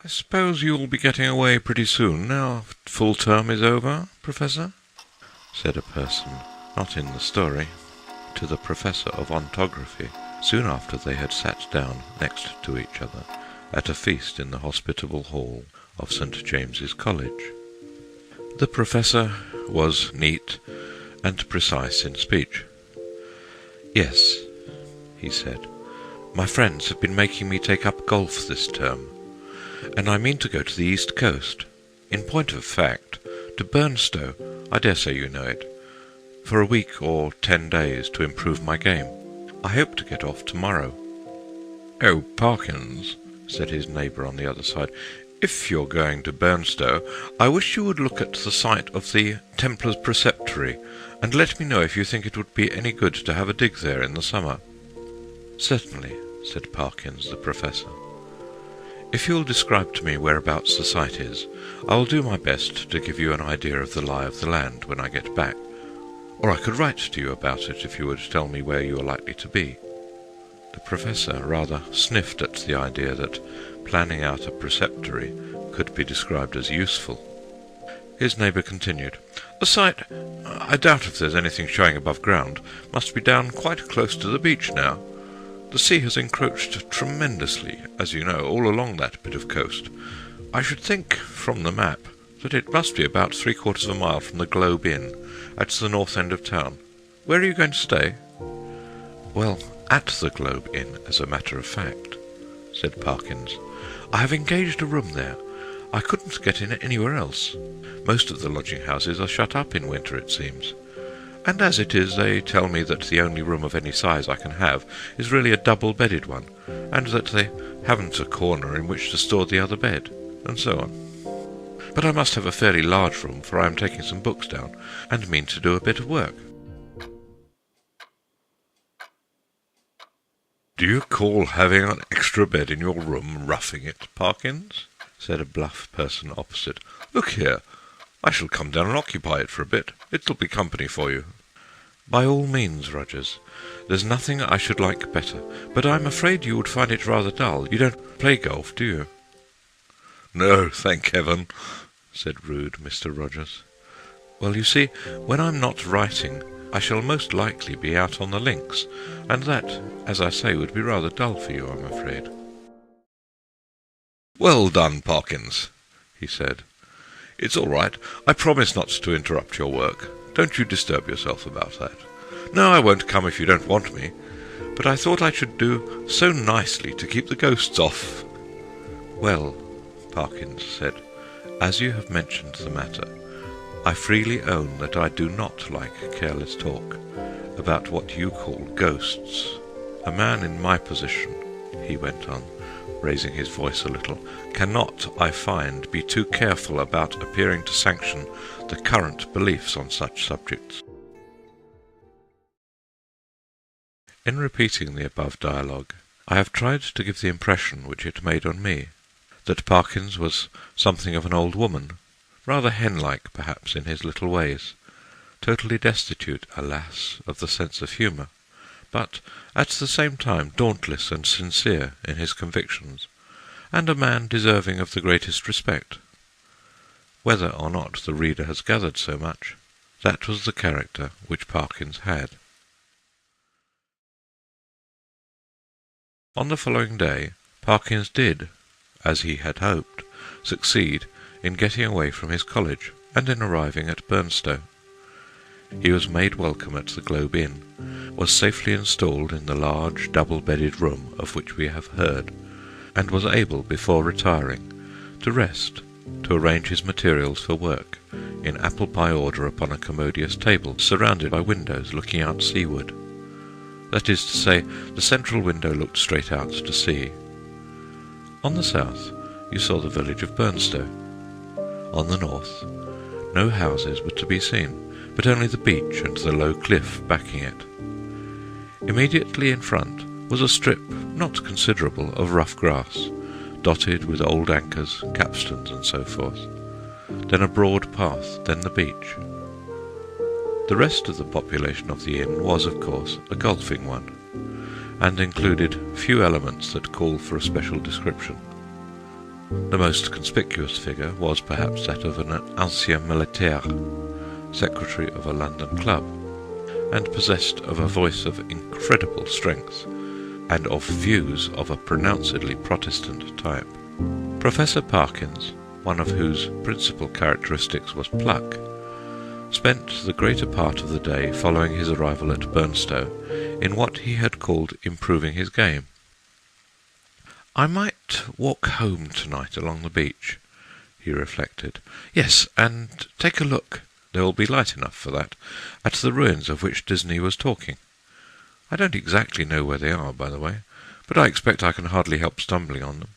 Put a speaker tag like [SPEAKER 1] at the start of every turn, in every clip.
[SPEAKER 1] I suppose you'll be getting away pretty soon now full term is over, Professor? Said a person, not in the story, to the Professor of Ontography, soon after they had sat down next to each other at a feast in the hospitable hall of St. James's College. The Professor was neat and precise in speech. "Yes," he said, "my friends have been making me take up golf this term, and I mean to go to the East Coast. In point of fact, to Burnstow, I dare say you know it, for a week or 10 days to improve my game. I hope to get off tomorrow." "Oh, Parkins," said his neighbour on the other side, "if you're going to Burnstow, I wish you would look at the site of the Templars' Preceptory, and let me know if you think it would be any good to have a dig there in the summer." "Certainly," said Parkins the Professor. "If you'll describe to me whereabouts the site is, I will do my best to give you an idea of the lie of the land when I get back. Or I could write to you about it if you would tell me where you are likely to be." The Professor rather sniffed at the idea that planning out a preceptory could be described as useful. His neighbour continued, "The site, I doubt if there's anything showing above ground, must be down quite close to the beach now. The sea has encroached tremendously, as you know, all along that bit of coast. I should think, from the map, that it must be about 3/4 of a mile from the Globe Inn, at the north end of town. Where are you going to stay?" "Well, at the Globe Inn, as a matter of fact," said Parkins. "I have engaged a room there. I couldn't get in anywhere else. Most of the lodging-houses are shut up in winter, it seems. And as it is, they tell me that the only room of any size I can have is really a double-bedded one, and that they haven't a corner in which to store the other bed, and so on. But I must have a fairly large room, for I am taking some books down, and mean to do a bit of work." "Do you call having an extra bed in your room roughing it, Parkins?" said a bluff person opposite. "Look here, I shall come down and occupy it for a bit. It'll be company for you." "By all means, Rogers. There's nothing I should like better, but I'm afraid you would find it rather dull. You don't play golf, do you?" "No, thank heaven," said rude Mr. Rogers. "Well, you see, when I'm not writing, I shall most likely be out on the links, and that, as I say, would be rather dull for you, I'm afraid." "Well done, Parkins," he said. "It's all right. I promise not to interrupt your work. Don't you disturb yourself about that. No, I won't come if you don't want me, but I thought I should do so nicely to keep the ghosts off." "Well," Parkins said, "as you have mentioned the matter, I freely own that I do not like careless talk about what you call ghosts. A man in my position," he went on, raising his voice a little, "cannot, I find, be too careful about appearing to sanction the current beliefs on such subjects." In repeating the above dialogue, I have tried to give the impression which it made on me, that Parkins was something of an old woman, rather hen-like perhaps in his little ways, totally destitute, alas, of the sense of humour, but at the same time dauntless and sincere in his convictions, and a man deserving of the greatest respect. Whether or not the reader has gathered so much, that was the character which Parkins had. On the following day, Parkins did, as he had hoped, succeed in getting away from his college, and in arriving at Burnstow. He was made welcome at the Globe Inn, was safely installed in the large double-bedded room of which we have heard, and was able, before retiring, to rest, to arrange his materials for work, in apple-pie order upon a commodious table, surrounded by windows looking out seaward. That is to say, the central window looked straight out to sea. On the south, you saw the village of Burnstow. On the north, no houses were to be seen, but only the beach and the low cliff backing it. Immediately in front was a strip, not considerable, of rough grass, dotted with old anchors, capstans, and so forth. Then a broad path, then the beach. The rest of the population of the inn was, of course, a golfing one, and included few elements that call for a special description. The most conspicuous figure was perhaps that of an ancien militaire, secretary of a London club, and possessed of a voice of incredible strength, and of views of a pronouncedly Protestant type. Professor Parkins, one of whose principal characteristics was pluck, spent the greater part of the day following his arrival at Burnstow in what he had called improving his game. "I might walk home tonight along the beach," he reflected. "Yes, and take a look, there will be light enough for that, at the ruins of which Disney was talking. I don't exactly know where they are, by the way, but I expect I can hardly help stumbling on them."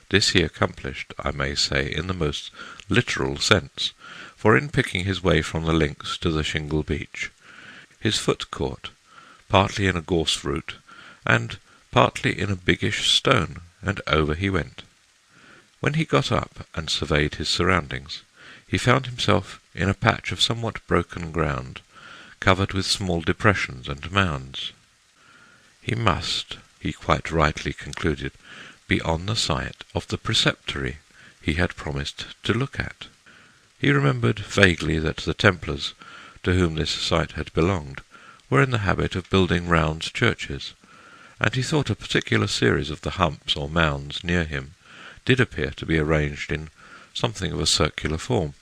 [SPEAKER 1] This he accomplished, I may say, in the most literal sense, for in picking his way from the links to the shingle beach, his foot caught, partly in a gorse root, and partly in a biggish stone, and over he went. When he got up and surveyed his surroundings, he found himself in a patch of somewhat broken ground, covered with small depressions and mounds. He must, he quite rightly concluded, be on the site of the preceptory he had promised to look at. He remembered vaguely that the Templars, to whom this site had belonged, were in the habit of building round churches, and he thought a particular series of the humps or mounds near him did appear to be arranged in something of a circular form.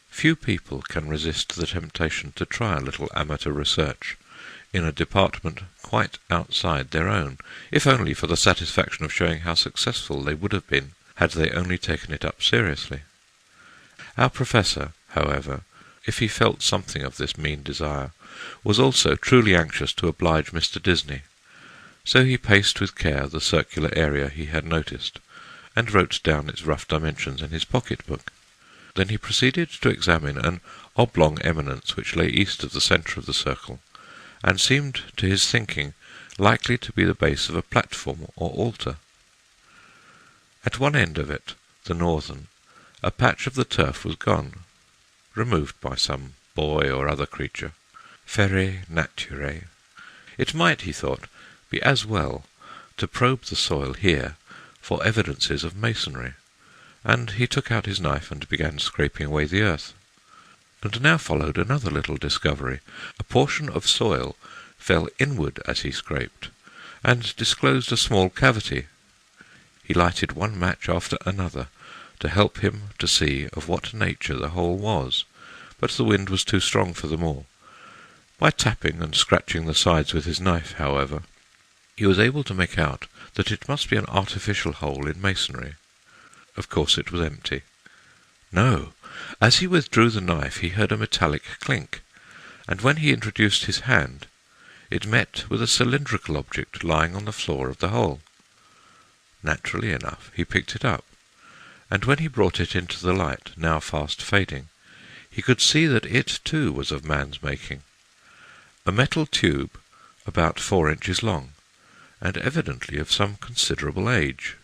[SPEAKER 1] Few people can resist the temptation to try a little amateur research in a department quite outside their own, if only for the satisfaction of showing how successful they would have been had they only taken it up seriously. Our professor, however, if he felt something of this mean desire, was also truly anxious to oblige Mr. Disney. So he paced with care the circular area he had noticed, and wrote down its rough dimensions in his pocket-book. Then he proceeded to examine an oblong eminence which lay east of the centre of the circle, and seemed to his thinking likely to be the base of a platform or altar. At one end of it, the northern, a patch of the turf was gone, removed by some boy or other creature. Fere nature. It might, he thought, be as well to probe the soil here for evidences of masonry, and he took out his knife and began scraping away the earth. And now followed another little discovery. A portion of soil fell inward as he scraped, and disclosed a small cavity. He lighted one match after another to help him to see of what nature the hole was, but the wind was too strong for them all. By tapping and scratching the sides with his knife, however, he was able to make out that it must be an artificial hole in masonry. Of course it was empty. No! As he withdrew the knife he heard a metallic clink, and when he introduced his hand, it met with a cylindrical object lying on the floor of the hole. Naturally enough, he picked it up, and when he brought it into the light, now fast fading, he could see that it too was of man's making. A metal tube about 4 inches long, and evidently of some considerable age.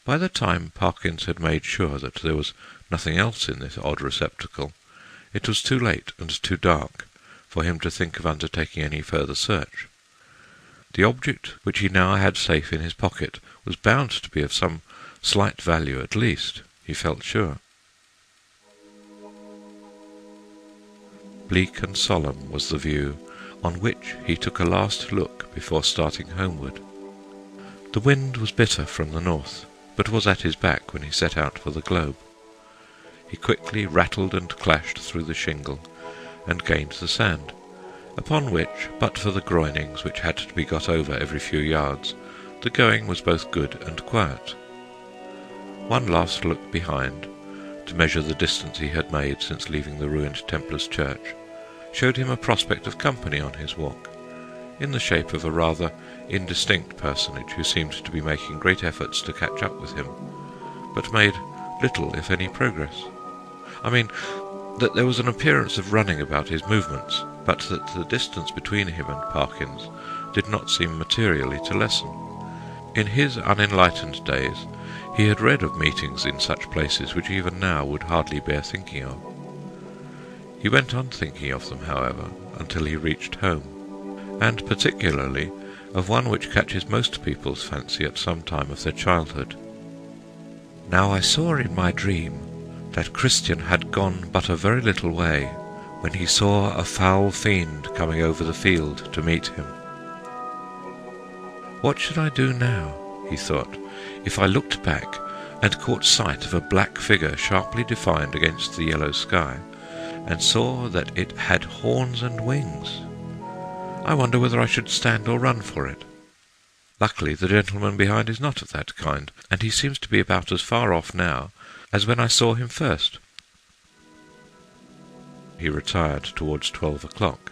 [SPEAKER 1] By the time Parkins had made sure that there was nothing else in this odd receptacle, it was too late and too dark for him to think of undertaking any further search. The object which he now had safe in his pocket was bound to be of some slight value at least, he felt sure. Bleak and solemn was the view, on which he took a last look before starting homeward. The wind was bitter from the north, but was at his back when he set out for the globe. He quickly rattled and clashed through the shingle, and gained the sand, upon which, but for the groinings which had to be got over every few yards, the going was both good and quiet. One last look behind, to measure the distance he had made since leaving the ruined Templars' church, showed him a prospect of company on his walk, in the shape of a rather indistinct personage who seemed to be making great efforts to catch up with him, but made little, if any, progress. I mean, that there was an appearance of running about his movements, but that the distance between him and Parkins did not seem materially to lessen. In his unenlightened days, he had read of meetings in such places which even now would hardly bear thinking of. He went on thinking of them, however, until he reached home, and particularly of one which catches most people's fancy at some time of their childhood. Now I saw in my dream that Christian had gone but a very little way, when he saw a foul fiend coming over the field to meet him. What should I do now, he thought, if I looked back and caught sight of a black figure sharply defined against the yellow sky, and saw that it had horns and wings? I wonder whether I should stand or run for it. Luckily the gentleman behind is not of that kind, and he seems to be about as far off now as when I saw him first. He retired towards 12 o'clock.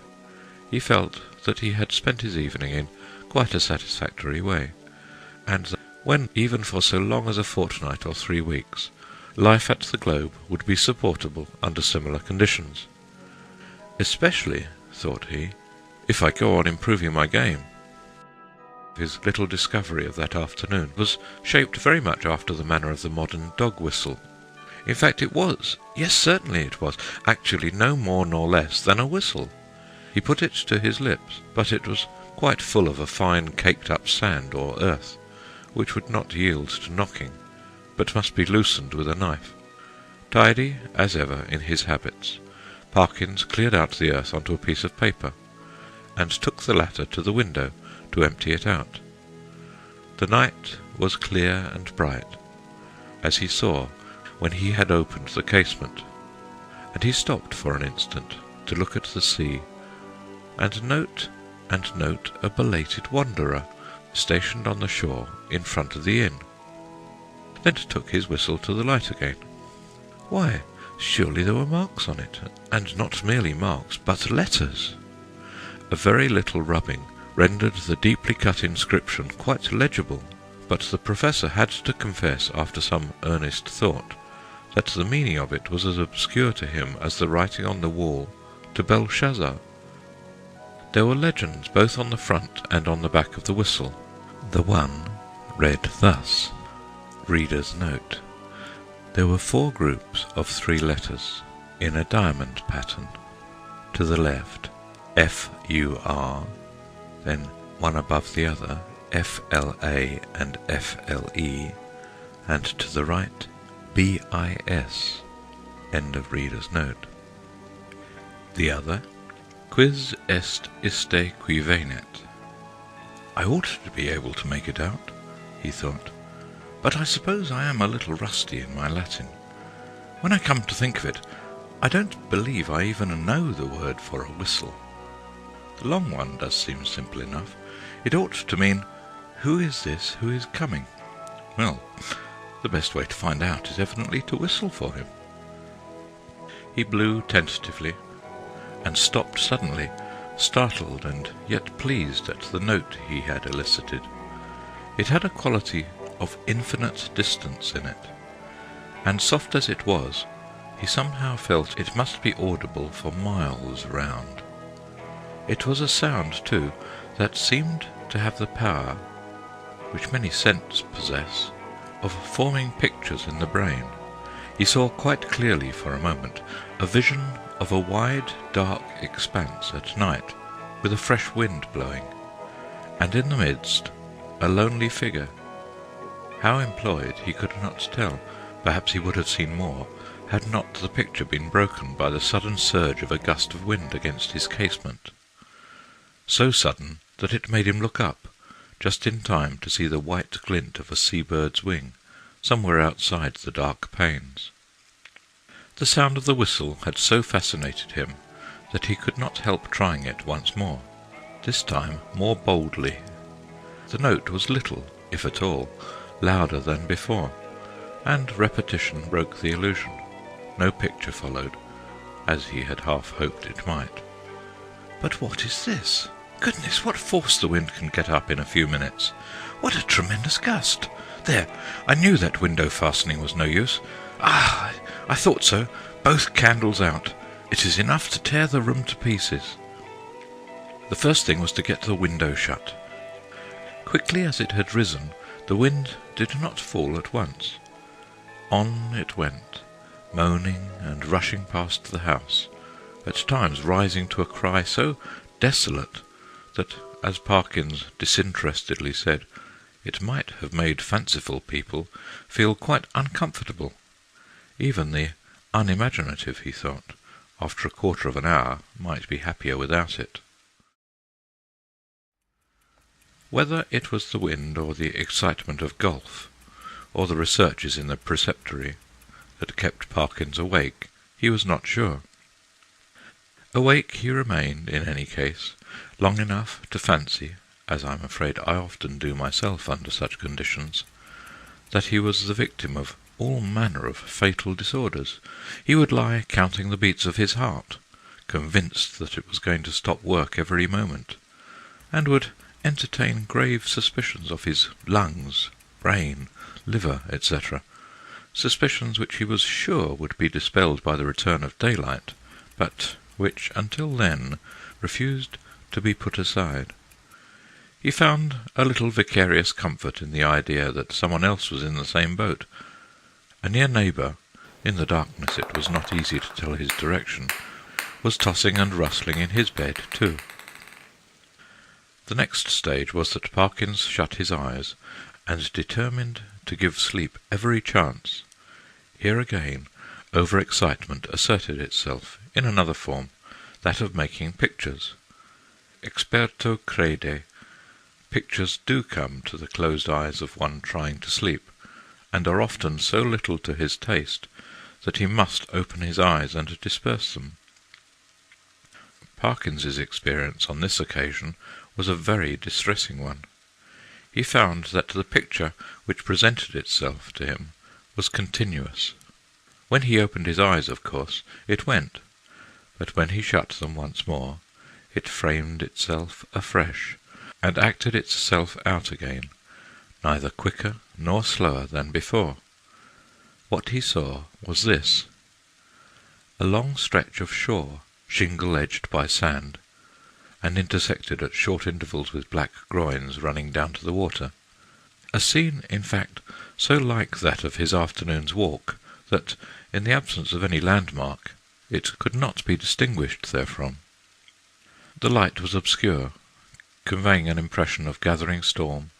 [SPEAKER 1] He felt that he had spent his evening in quite a satisfactory way, and that when, even for so long as a fortnight or 3 weeks, life at the Globe would be supportable under similar conditions. Especially, thought he, if I go on improving my game. His little discovery of that afternoon was shaped very much after the manner of the modern dog whistle. In fact it was, yes certainly it was, actually no more nor less than a whistle. He put it to his lips, but it was quite full of a fine caked-up sand or earth, which would not yield to knocking, but must be loosened with a knife. Tidy, as ever, in his habits, Parkins cleared out the earth onto a piece of paper, and took the latter to the window to empty it out. The night was clear and bright, as he saw when he had opened the casement, and he stopped for an instant to look at the sea, and note a belated wanderer stationed on the shore in front of the inn. Then took his whistle to the light again. Why, surely there were marks on it, and not merely marks, but letters. A very little rubbing rendered the deeply cut inscription quite legible, but the professor had to confess after some earnest thought that the meaning of it was as obscure to him as the writing on the wall to Belshazzar. There were legends both on the front and on the back of the whistle. The one read thus: Reader's Note. There were 4 groups of 3 letters in a diamond pattern. To the left, F-U-R, then one above the other, F-L-A and F-L-E, and to the right, B-I-S. End of Reader's Note. The other, Quis est iste qui venet. I ought to be able to make it out, he thought, but I suppose I am a little rusty in my Latin. When I come to think of it, I don't believe I even know the word for a whistle. The long one does seem simple enough. It ought to mean, who is this who is coming? Well, the best way to find out is evidently to whistle for him. He blew tentatively, and stopped suddenly, startled and yet pleased at the note he had elicited. It had a quality of infinite distance in it, and soft as it was, he somehow felt it must be audible for miles round. It was a sound, too, that seemed to have the power, which many scents possess, of forming pictures in the brain. He saw quite clearly for a moment a vision of a wide, dark expanse at night, with a fresh wind blowing, and in the midst a lonely figure. How employed he could not tell. Perhaps he would have seen more, had not the picture been broken by the sudden surge of a gust of wind against his casement. So sudden that it made him look up, just in time to see the white glint of a sea-bird's wing, somewhere outside the dark panes. The sound of the whistle had so fascinated him that he could not help trying it once more, this time more boldly. The note was little, if at all, louder than before, and repetition broke the illusion. No picture followed, as he had half hoped it might. But what is this? Goodness, what force the wind can get up in a few minutes! What a tremendous gust! There, I knew that window fastening was no use. Ah, I thought so. Both candles out. It is enough to tear the room to pieces. The first thing was to get the window shut. Quickly as it had risen, the wind did not fall at once. On it went, moaning and rushing past the house, at times rising to a cry so desolate that as Parkins disinterestedly said, it might have made fanciful people feel quite uncomfortable. Even the unimaginative, he thought, after a quarter of an hour, might be happier without it. Whether it was the wind or the excitement of golf, or the researches in the preceptory, that kept Parkins awake, he was not sure. Awake he remained, in any case, long enough to fancy, as I'm afraid I often do myself under such conditions, that he was the victim of all manner of fatal disorders. He would lie counting the beats of his heart, convinced that it was going to stop work every moment, and would entertain grave suspicions of his lungs, brain, liver, etc., suspicions which he was sure would be dispelled by the return of daylight, but which, until then, refused to be put aside. He found a little vicarious comfort in the idea that someone else was in the same boat. A near neighbour, in the darkness it was not easy to tell his direction, was tossing and rustling in his bed too. The next stage was that Parkins shut his eyes, and determined to give sleep every chance. Here again over-excitement asserted itself, in another form, that of making pictures. Experto crede, pictures do come to the closed eyes of one trying to sleep, and are often so little to his taste that he must open his eyes and disperse them. Parkins's experience on this occasion was a very distressing one. He found that the picture which presented itself to him was continuous. When he opened his eyes, of course, it went, but when he shut them once more, it framed itself afresh, and acted itself out again, neither quicker nor slower than before. What he saw was this: a long stretch of shore, shingle-edged by sand, and intersected at short intervals with black groins running down to the water. A scene, in fact, so like that of his afternoon's walk, that, in the absence of any landmark, it could not be distinguished therefrom. The light was obscure, conveying an impression of gathering storm,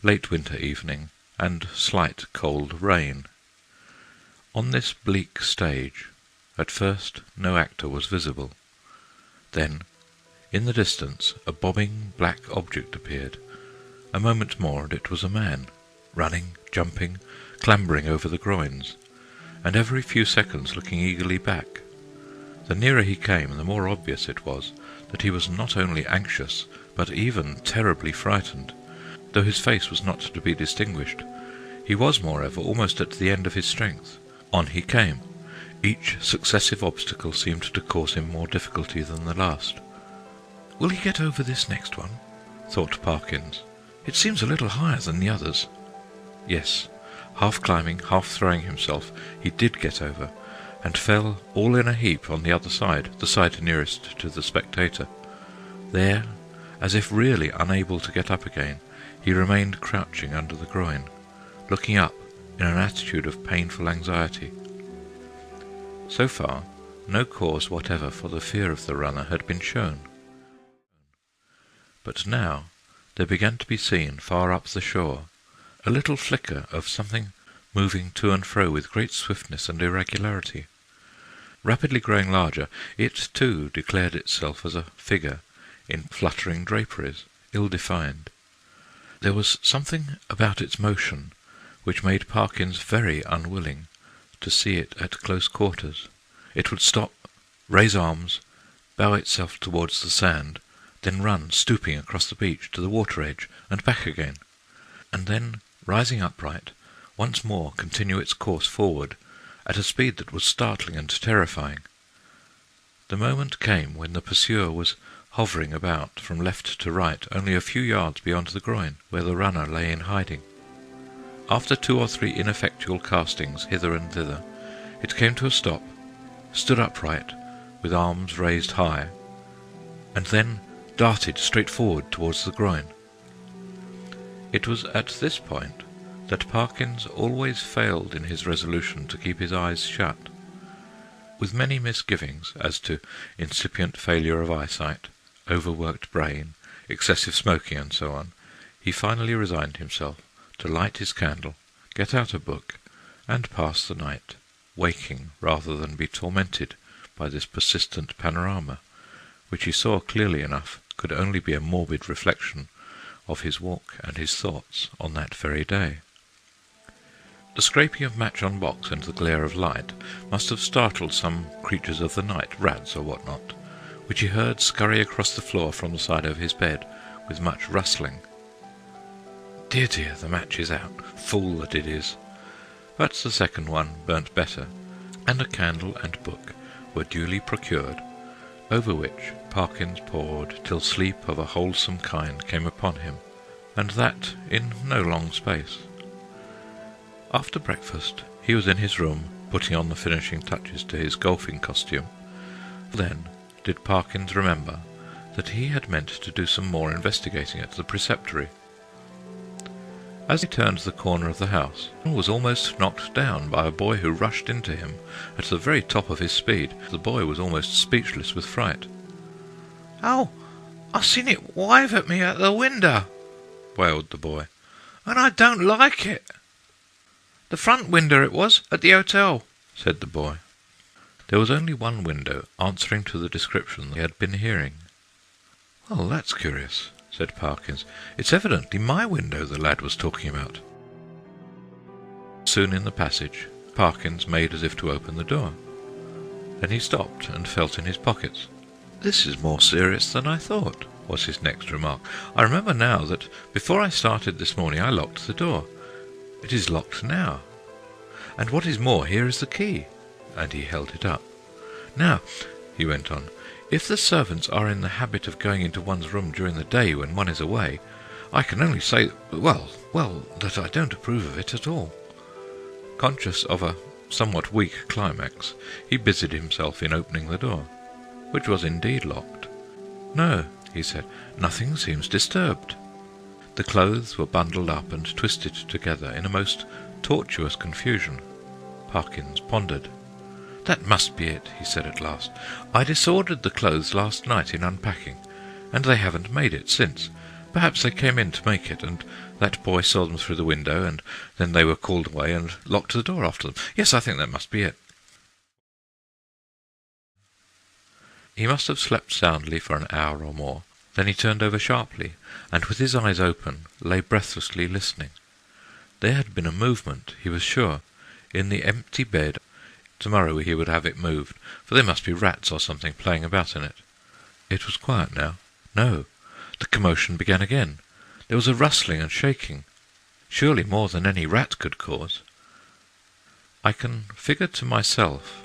[SPEAKER 1] late winter evening, and slight cold rain. On this bleak stage, at first no actor was visible. Then, in the distance, a bobbing black object appeared. A moment more, and it was a man, running, jumping, clambering over the groins, and every few seconds looking eagerly back. The nearer he came, the more obvious it was that he was not only anxious, but even terribly frightened. Though his face was not to be distinguished, he was, moreover, almost at the end of his strength. On he came. Each successive obstacle seemed to cause him more difficulty than the last. "Will he get over this next one?" thought Parkins. "It seems a little higher than the others." Yes, half climbing, half throwing himself, he did get over, and fell all in a heap on the other side, the side nearest to the spectator. There, as if really unable to get up again, he remained crouching under the groin, looking up in an attitude of painful anxiety. So far, no cause whatever for the fear of the runner had been shown. But now there began to be seen, far up the shore, a little flicker of something moving to and fro with great swiftness and irregularity. Rapidly growing larger, it too declared itself as a figure in fluttering draperies, ill-defined. There was something about its motion which made Parkins very unwilling to see it at close quarters. It would stop, raise arms, bow itself towards the sand, then run, stooping across the beach to the water edge and back again, and then, rising upright, once more continue its course forward at a speed that was startling and terrifying. The moment came when the pursuer was hovering about from left to right only a few yards beyond the groin, where the runner lay in hiding. After 2 or 3 ineffectual castings hither and thither, it came to a stop, stood upright, with arms raised high, and then darted straight forward towards the groin. It was at this point that Parkins always failed in his resolution to keep his eyes shut. With many misgivings as to incipient failure of eyesight, overworked brain, excessive smoking and so on, he finally resigned himself to light his candle, get out a book, and pass the night, waking rather than be tormented by this persistent panorama, which he saw clearly enough could only be a morbid reflection of his walk and his thoughts on that very day. The scraping of match on box and the glare of light must have startled some creatures of the night, rats or what not, which he heard scurry across the floor from the side of his bed with much rustling. Dear, dear, the match is out. Fool that it is. But the second one burnt better, and a candle and book were duly procured, over which Parkins pored till sleep of a wholesome kind came upon him, and that in no long space. After breakfast he was in his room, putting on the finishing touches to his golfing costume. Then did Parkins remember that he had meant to do some more investigating at the preceptory. As he turned the corner of the house, he was almost knocked down by a boy who rushed into him at the very top of his speed. The boy was almost speechless with fright. "Oh, I seen it wave at me at the window," wailed the boy, "and I don't like it." "The front window it was, at the hotel," said the boy. There was only one window answering to the description he had been hearing. "Well, that's curious," said Parkins. "It's evidently my window the lad was talking about." Soon in the passage, Parkins made as if to open the door. Then he stopped and felt in his pockets. "This is more serious than I thought," was his next remark. "I remember now that before I started this morning I locked the door. It is locked now. And what is more, here is the key." And he held it up. "Now," he went on, "if the servants are in the habit of going into one's room during the day when one is away, I can only say, well, that I don't approve of it at all." Conscious of a somewhat weak climax, he busied himself in opening the door, which was indeed locked. "No," he said, "nothing seems disturbed." The clothes were bundled up and twisted together in a most tortuous confusion. Parkins pondered. "That must be it," he said at last. "I disordered the clothes last night in unpacking, and they haven't made it since. Perhaps they came in to make it, and that boy saw them through the window, and then they were called away and locked the door after them. Yes, I think that must be it." He must have slept soundly for an hour or more. Then he turned over sharply, and with his eyes open lay breathlessly listening. There had been a movement, he was sure, in the empty bed. Tomorrow he would have it moved, for there must be rats or something playing about in it. It was quiet now. No, the commotion began again. There was a rustling and shaking, surely more than any rat could cause. I can figure to myself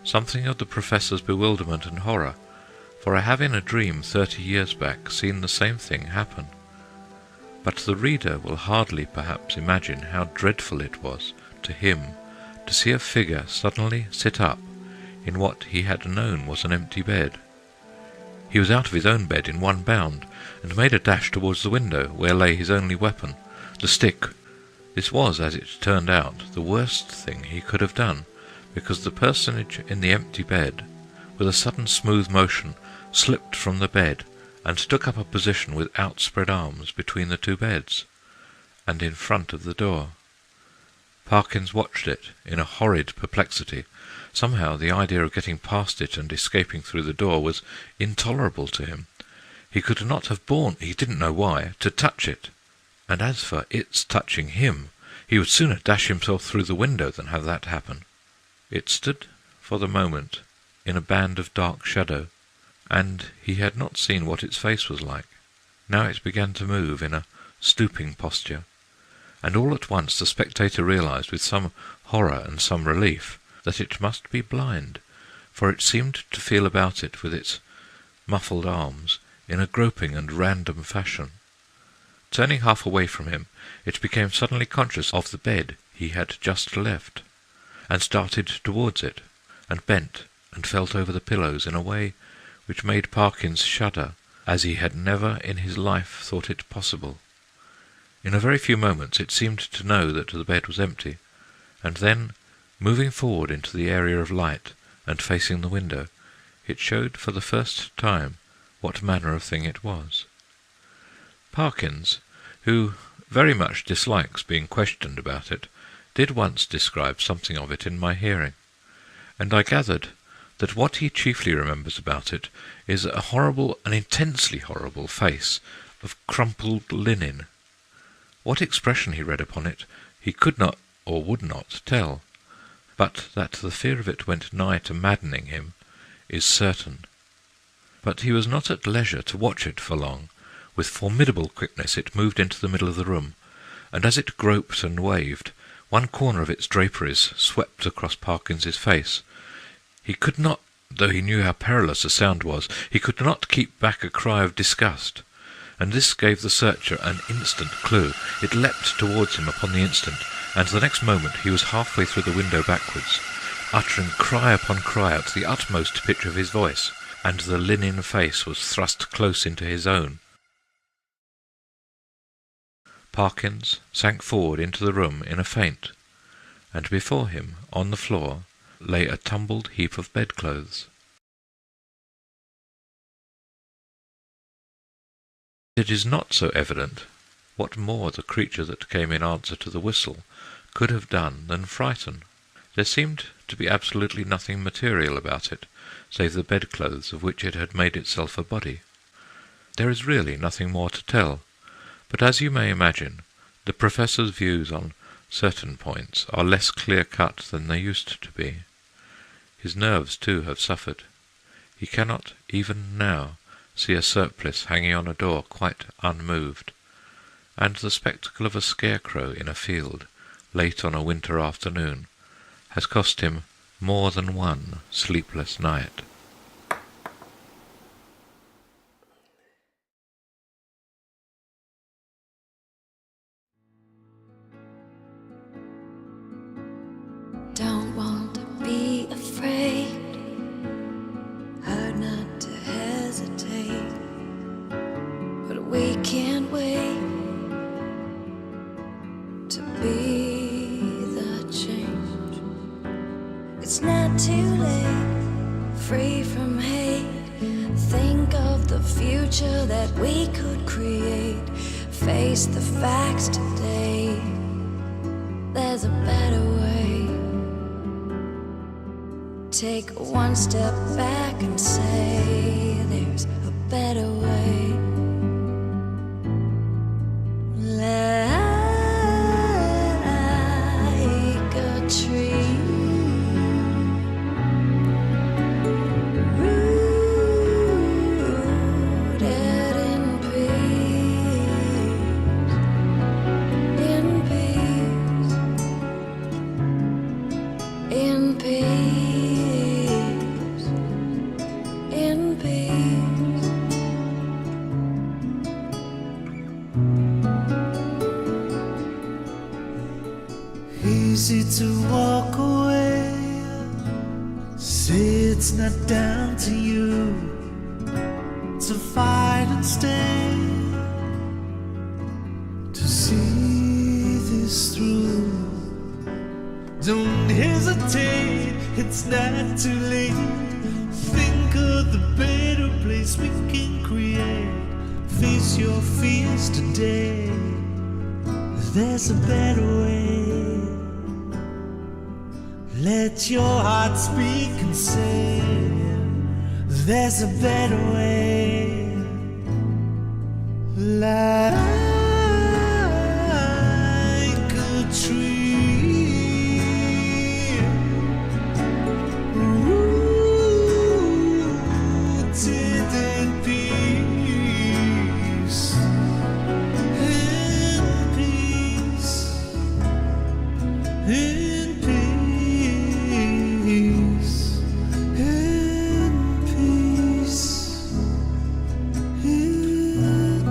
[SPEAKER 1] something of the professor's bewilderment and horror, for I have in a dream 30 years back seen the same thing happen. But the reader will hardly perhaps imagine how dreadful it was to him to see a figure suddenly sit up in what he had known was an empty bed. He was out of his own bed in one bound, and made a dash towards the window, where lay his only weapon, the stick. This was, as it turned out, the worst thing he could have done, because the personage in the empty bed, with a sudden smooth motion, slipped from the bed, and took up a position with outspread arms between the two beds, and in front of the door. Parkins watched it in a horrid perplexity. Somehow the idea of getting past it and escaping through the door was intolerable to him. He could not have borne, he didn't know why, to touch it. And as for its touching him, he would sooner dash himself through the window than have that happen. It stood for the moment in a band of dark shadow, and he had not seen what its face was like. Now it began to move in a stooping posture, and all at once the spectator realized with some horror and some relief that it must be blind, for it seemed to feel about it with its muffled arms in a groping and random fashion. Turning half away from him, it became suddenly conscious of the bed he had just left, and started towards it, and bent and felt over the pillows in a way which made Parkins shudder, as he had never in his life thought it possible. In a very few moments it seemed to know that the bed was empty, and then, moving forward into the area of light and facing the window, it showed for the first time what manner of thing it was. Parkins, who very much dislikes being questioned about it, did once describe something of it in my hearing, and I gathered that what he chiefly remembers about it is a horrible, an intensely horrible face of crumpled linen. What expression he read upon it he could not or would not tell, but that the fear of it went nigh to maddening him is certain. But he was not at leisure to watch it for long. With formidable quickness it moved into the middle of the room, and as it groped and waved, one corner of its draperies swept across Parkins's face. He could not, though he knew how perilous the sound was, he could not keep back a cry of disgust, and this gave the searcher an instant clue. It leapt towards him upon the instant, and the next moment he was halfway through the window backwards, uttering cry upon cry at the utmost pitch of his voice, and the linen face was thrust close into his own. Parkins sank forward into the room in a faint, and before him, on the floor, lay a tumbled heap of bedclothes. It is not so evident what more the creature that came in answer to the whistle could have done than frighten. There seemed to be absolutely nothing material about it, save the bedclothes of which it had made itself a body. There is really nothing more to tell, but as you may imagine, the Professor's views on certain points are less clear-cut than they used to be. His nerves, too, have suffered. He cannot, even now, see a surplice hanging on a door quite unmoved, and the spectacle of a scarecrow in a field, late on a winter afternoon, has cost him more than one sleepless night.
[SPEAKER 2] Don't want to be afraid, hard not to hesitate, but we can't wait to be the change. It's not too late, free from hate. Think of the future that we could create. Face the facts today, there's a better way. Take one step back and say there's a better way. Like a tree rooted in peace, in peace, in peace.
[SPEAKER 3] Easy to walk away, say it's not down to you to fight and stay, to see this through. Don't hesitate, it's not too late. Think of the better place we can create. Face your fears today, there's a better way. Let your heart speak and say there's a better way. Like a tree rooted in peace, in peace, in peace, in peace, in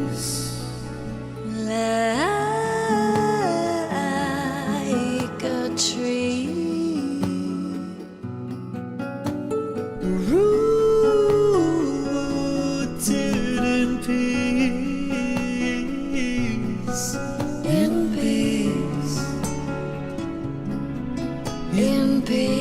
[SPEAKER 3] peace.
[SPEAKER 2] Like a tree
[SPEAKER 3] Rooted in peace,
[SPEAKER 2] in peace, in peace.